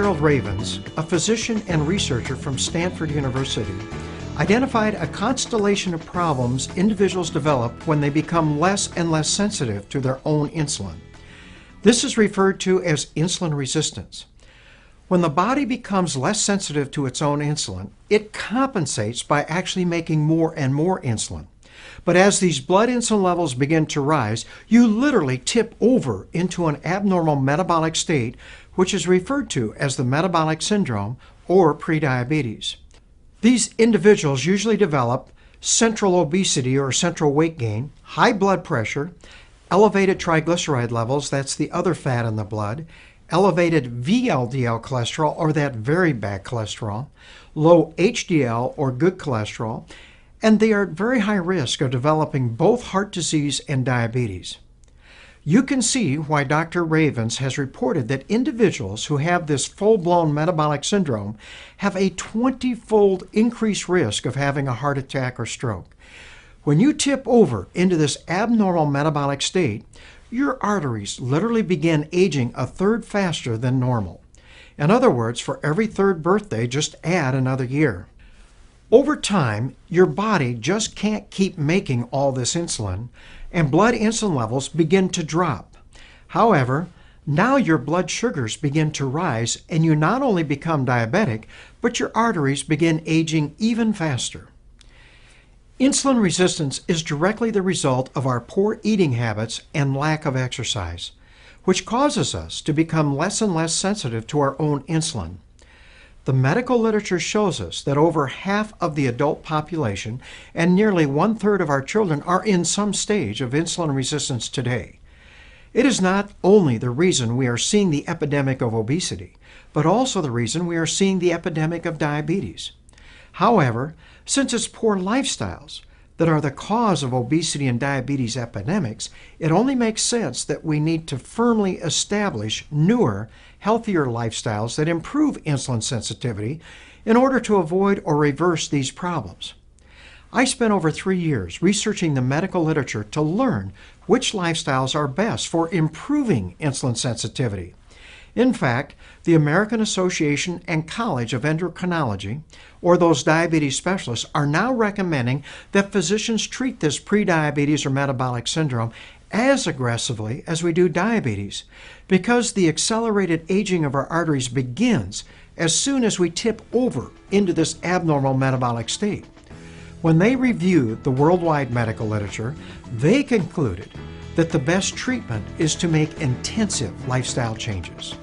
Harold Ravens, a physician and researcher from Stanford University, identified a constellation of problems individuals develop when they become less and less sensitive to their own insulin. This is referred to as insulin resistance. When the body becomes less sensitive to its own insulin, it compensates by actually making more and more insulin. But as these blood insulin levels begin to rise, you literally tip over into an abnormal metabolic state, which is referred to as the metabolic syndrome or prediabetes. These individuals usually develop central obesity or central weight gain, high blood pressure, elevated triglyceride levels, that's the other fat in the blood, elevated VLDL cholesterol or that very bad cholesterol, low HDL or good cholesterol, and they are at very high risk of developing both heart disease and diabetes. You can see why Dr. Ravens has reported that individuals who have this full-blown metabolic syndrome have a 20-fold increased risk of having a heart attack or stroke. When you tip over into this abnormal metabolic state, your arteries literally begin aging a third faster than normal. In other words, for every third birthday, just add another year. Over time, your body just can't keep making all this insulin, and blood insulin levels begin to drop. However, now your blood sugars begin to rise, and you not only become diabetic, but your arteries begin aging even faster. Insulin resistance is directly the result of our poor eating habits and lack of exercise, which causes us to become less and less sensitive to our own insulin. The medical literature shows us that over half of the adult population and nearly 1/3 of our children are in some stage of insulin resistance today. It is not only the reason we are seeing the epidemic of obesity, but also the reason we are seeing the epidemic of diabetes. However, since it's poor lifestyles that are the cause of obesity and diabetes epidemics, it only makes sense that we need to firmly establish newer, healthier lifestyles that improve insulin sensitivity in order to avoid or reverse these problems. I spent over 3 years researching the medical literature to learn which lifestyles are best for improving insulin sensitivity. In fact, the American Association and College of Endocrinology, or those diabetes specialists, are now recommending that physicians treat this prediabetes or metabolic syndrome as aggressively as we do diabetes, because the accelerated aging of our arteries begins as soon as we tip over into this abnormal metabolic state. When they reviewed the worldwide medical literature, they concluded that the best treatment is to make intensive lifestyle changes.